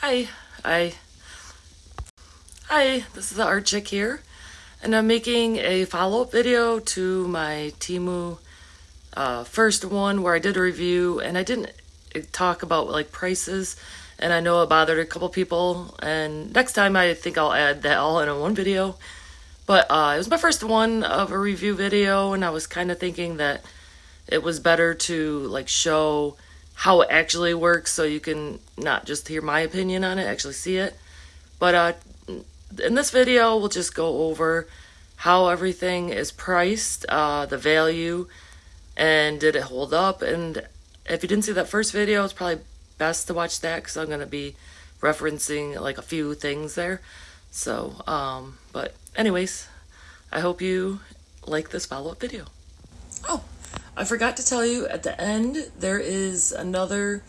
Hi, I, hi, this is the art chick here, and I'm making a follow-up video to my Temu first one where I did a review, and I didn't talk about like prices, and I know it bothered a couple people, and next time I think I'll add that all in one video. But it was my first one of a review video, and I was kind of thinking that it was better to like show how it actually works so you can not just hear my opinion on it, actually see it. But in this video, we'll just go over how everything is priced, the value, and did it hold up. And if you didn't see that first video, it's probably best to watch that because I'm going to be referencing like a few things there. So, but anyways, I hope you like this follow-up video. Oh, I forgot to tell you, at the end, there is another,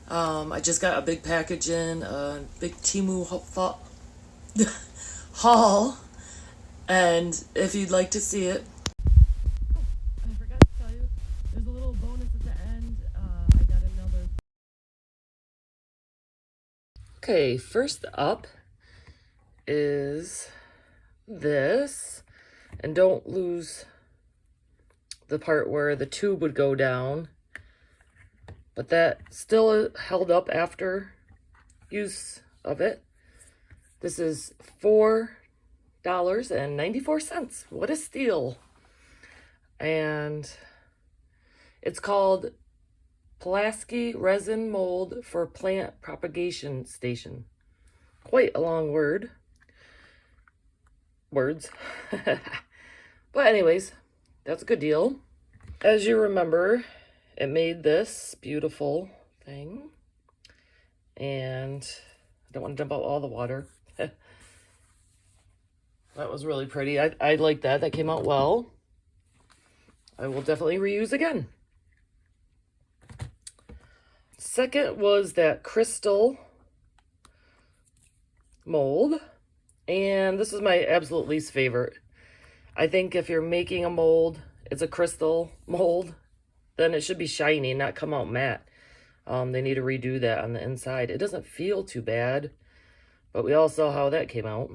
I just got a big package in, a big Temu haul, and if you'd like to see it. Oh, I forgot to tell you, there's a little bonus at the end. I got another. Okay, first up is this, and don't lose the part where the tube would go down, but that still held up after use of it. This is $4.94. What a steal. And it's called Pulaski Resin Mold for Plant Propagation Station. Quite a long words. But anyways, that's a good deal. As you remember, it made this beautiful thing. And I don't want to dump out all the water. That was really pretty. I like that. That came out well. I will definitely reuse again. Second was that crystal mold. And this is my absolute least favorite. I think if you're making a mold, it's a crystal mold, then it should be shiny, not come out matte. They need to redo that on the inside. It doesn't feel too bad, but we all saw how that came out.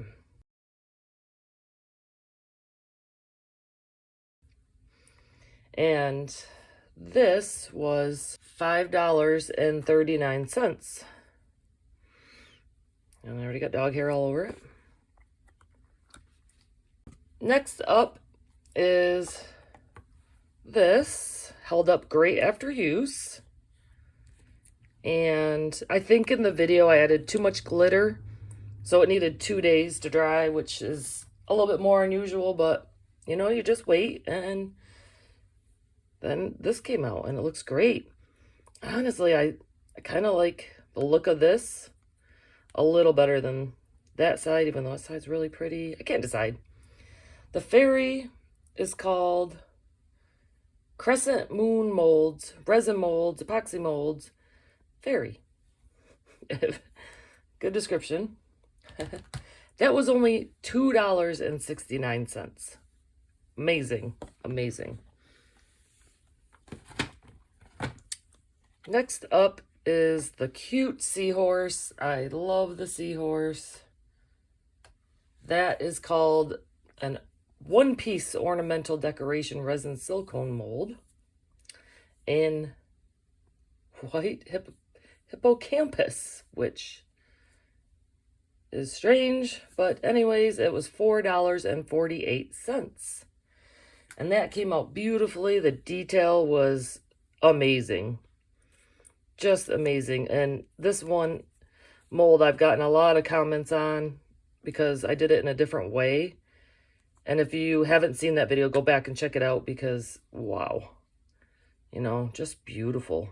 And this was $5.39. And I already got dog hair all over it. Next up is this, held up great after use. And I think in the video I added too much glitter, so it needed 2 days to dry, which is a little bit more unusual, but you know, you just wait, and then this came out and it looks great. Honestly, I kind of like the look of this a little better than that side, even though that side's really pretty. I can't decide. The fairy is called Crescent Moon Molds, Resin Molds, Epoxy Molds, Fairy. Good description. That was only $2.69. Amazing, amazing. Next up is the cute seahorse. I love the seahorse. That is called an one-piece ornamental decoration resin silicone mold in white hippocampus, which is strange, but anyways, it was $4.48. And that came out beautifully. The detail was amazing. Just amazing. And this one mold I've gotten a lot of comments on because I did it in a different way. And if you haven't seen that video, go back and check it out because, wow, you know, just beautiful.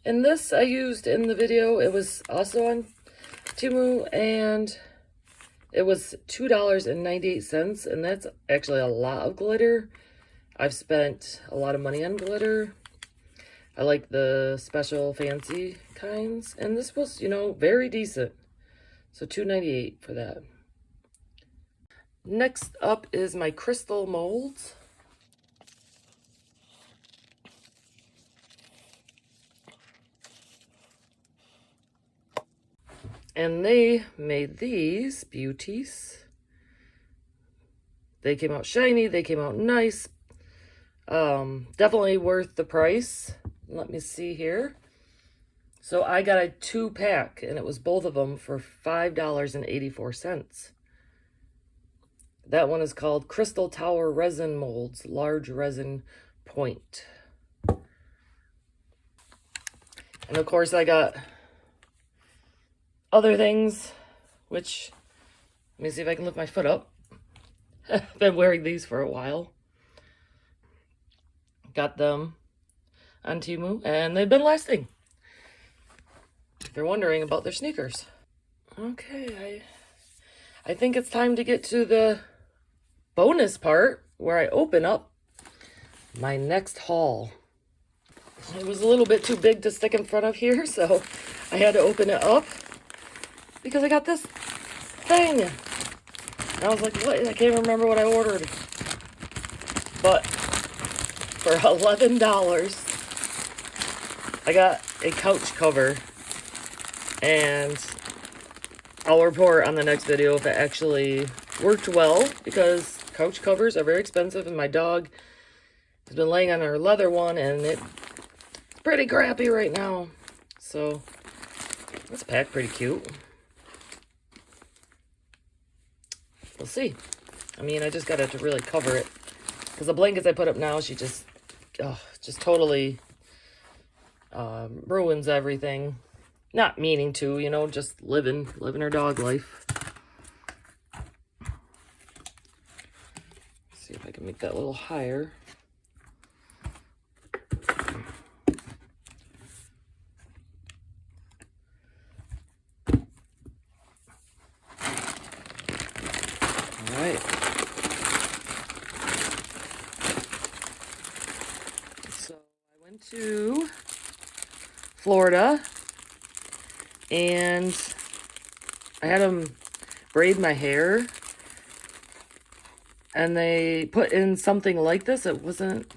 And this I used in the video. It was also on Temu, and it was $2.98, and that's actually a lot of glitter. I've spent a lot of money on glitter. I like the special fancy kinds, and this was, you know, very decent. So $2.98 for that. Next up is my crystal molds. And they made these beauties. They came out shiny, they came out nice. Definitely worth the price. Let me see here. So I got a 2-pack, and it was both of them for $5.84. That one is called Crystal Tower Resin Molds, Large Resin Point. And of course I got other things, which, let me see if I can lift my foot up. I've been wearing these for a while. Got them on Temu, and they've been lasting. If you're wondering about their sneakers. Okay, I think it's time to get to the bonus part where I open up my next haul. It was a little bit too big to stick in front of here, so I had to open it up because I got this thing. And I was like, what? I can't remember what I ordered. But for $11, I got a couch cover, and I'll report on the next video if it actually worked well, because couch covers are very expensive, and my dog has been laying on her leather one, and it's pretty crappy right now. So this pack pretty cute. We'll see. I mean, I just got to really cover it, because the blankets I put up now, she just totally ruins everything. Not meaning to, you know, just living her dog life. See if I can make that a little higher. All right. So I went to Florida, and I had them braid my hair, and they put in something like this. It wasn't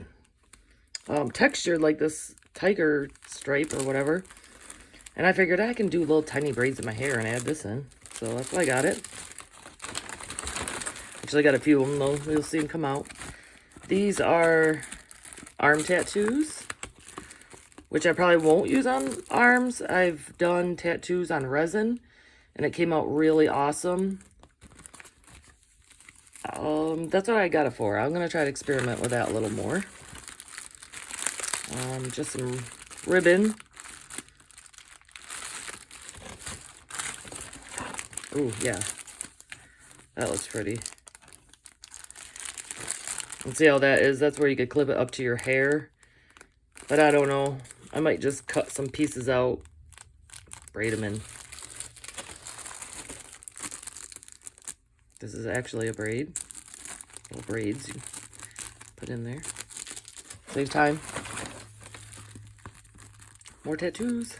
textured like this tiger stripe or whatever, and I figured I can do little tiny braids in my hair and add this in, so that's why I got it. Actually, I got a few of them though. You'll see them come out. These are arm tattoos, which I probably won't use on arms. I've done tattoos on resin, and it came out really awesome. That's what I got it for. I'm going to try to experiment with that a little more. Just some ribbon. Ooh, yeah. That looks pretty. And see how that is? That's where you could clip it up to your hair. But I don't know. I might just cut some pieces out, braid them in. This is actually a braid. Little braids you put in there. Save time. More tattoos.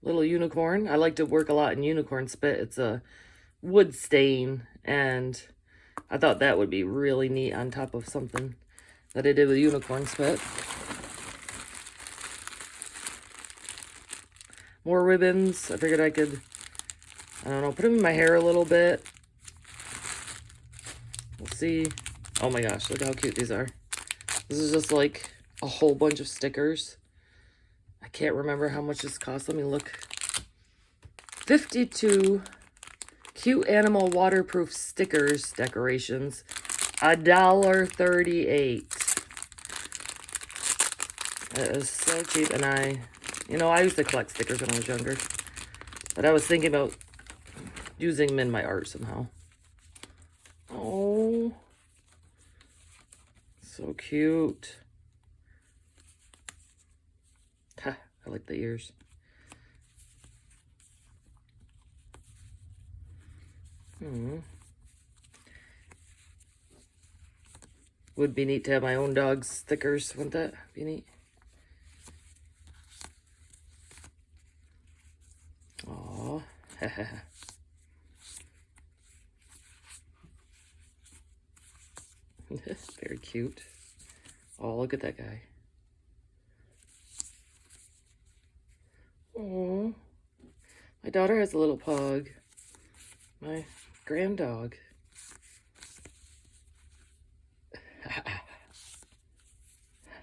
Little unicorn. I like to work a lot in unicorn spit. It's a wood stain, and I thought that would be really neat on top of something that I did with unicorn spit. More ribbons. I figured I could, I don't know, put them in my hair a little bit. We'll see. Oh my gosh, look how cute these are. This is just like a whole bunch of stickers. I can't remember how much this cost. Let me look. 52 cute animal waterproof stickers decorations. $1.38. That is so cheap. And I used to collect stickers when I was younger, but I was thinking about using them in my art somehow. Oh, so cute. Ha, I like the ears. Would be neat to have my own dog's stickers. Wouldn't that be neat? Aww. Very cute. Oh, look at that guy. Oh, My daughter has a little pug. My grand dog.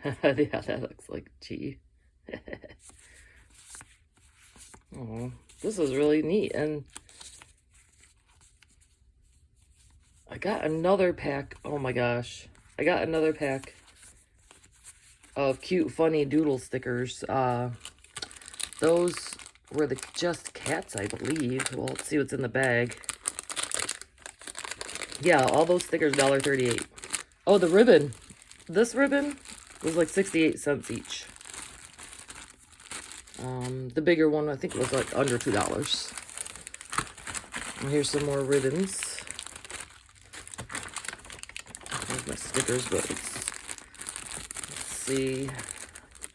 Yeah, that looks like G. Oh, this is really neat. And I got another pack. Oh my gosh. I got another pack of cute, funny doodle stickers. Those were the Just Cats, I believe. Well, let's see what's in the bag. Yeah, all those stickers, $1.38. Oh, the ribbon. This ribbon was like 68 cents each. The bigger one, I think, was like under $2. And here's some more ribbons. There's my stickers, but let's see. I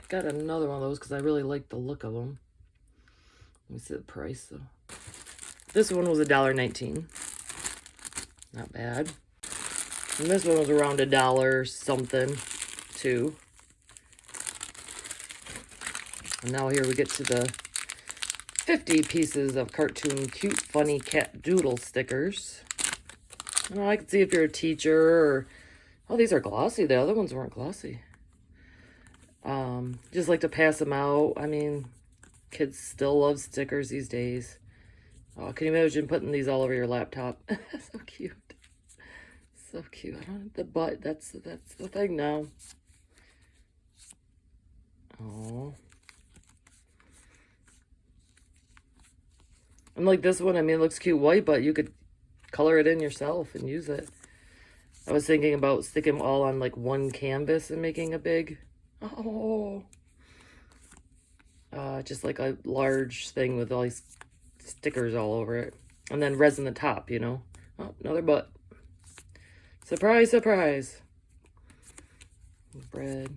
got another one of those because I really like the look of them. Let me see the price, though. This one was $1.19. Not bad. And this one was around $1 something, too. And now here we get to the 50 pieces of cartoon cute funny cat doodle stickers. I can see if you're a teacher or... Oh, these are glossy. The other ones weren't glossy. Just like to pass them out. I mean, kids still love stickers these days. Oh, can you imagine putting these all over your laptop? So cute. So cute. I don't have the butt. That's the thing now. Oh. And like this one, I mean, it looks cute white, but you could color it in yourself and use it. I was thinking about sticking them all on like one canvas and making a big, just like a large thing with all these stickers all over it. And then resin the top, you know. Oh, another butt. Surprise, surprise. Bread.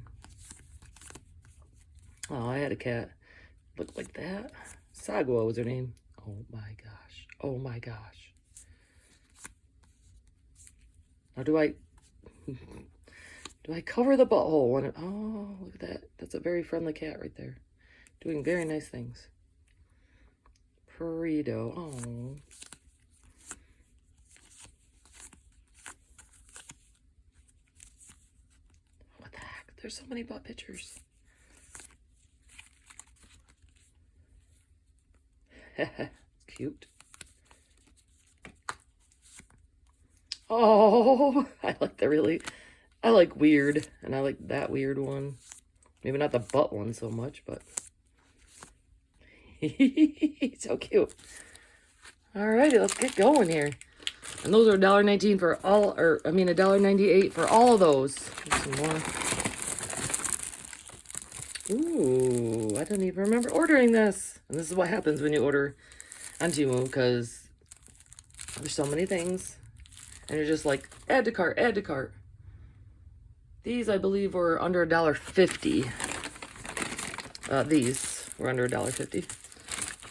Oh, I had a cat. Looked like that. Sagwa was her name. Oh my gosh. Oh my gosh. Now do I cover the butthole when it, oh, look at that. That's a very friendly cat right there. Doing very nice things. Burrito. Oh. What the heck? There's so many butt pictures. Cute. Oh, I like weird, and I like that weird one. Maybe not the butt one so much, but so cute. Alrighty, let's get going here. And those are $1.19 for all, or I mean $1.98 for all of those. Here's some more. Ooh, I didn't even remember ordering this. And this is what happens when you order on Temu, because there's so many things. And you're just like, add to cart, add to cart. These, I believe, were under $1.50. These were under $1.50. I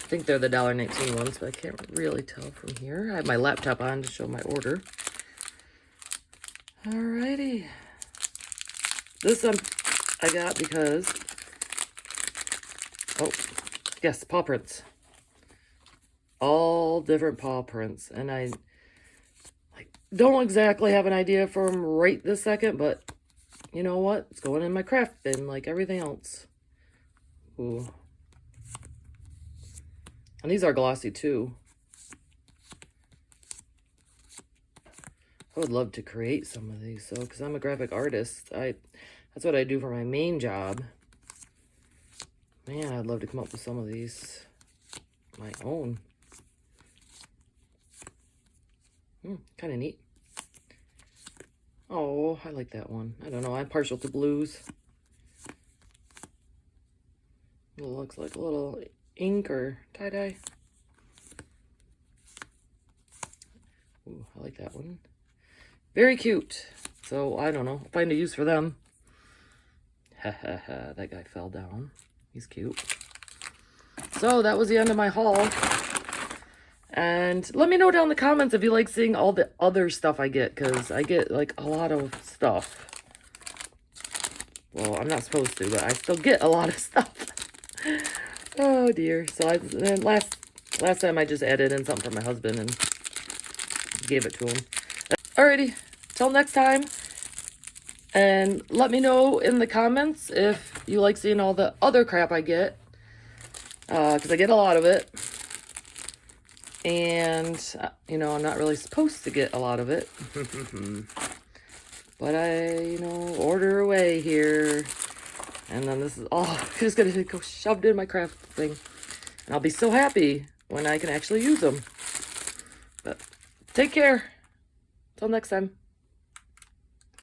think they're the $1.19 ones, but I can't really tell from here. I have my laptop on to show my order. Alrighty. This I got because... Oh, yes, paw prints. All different paw prints. And I don't exactly have an idea for them right this second, but you know what? It's going in my craft bin like everything else. Ooh. And these are glossy too. I would love to create some of these, so because I'm a graphic artist. That's what I do for my main job. Man, I'd love to come up with some of these my own. Kind of neat. Oh, I like that one. I don't know. I'm partial to blues. It looks like a little ink or tie-dye. Ooh, I like that one. Very cute. So, I don't know. I'll find a use for them. Ha ha ha. That guy fell down. He's cute. So, that was the end of my haul. And let me know down in the comments if you like seeing all the other stuff I get, because I get like a lot of stuff. Well, I'm not supposed to, but I still get a lot of stuff. Oh dear. So Last time I just added in something for my husband and gave it to him. Alrighty, till next time. And let me know in the comments if you like seeing all the other crap I get. Because I get a lot of it. And, you know, I'm not really supposed to get a lot of it. But I, you know, order away here. And then this is all just going to go shoved in my craft thing. And I'll be so happy when I can actually use them. But take care. Till next time.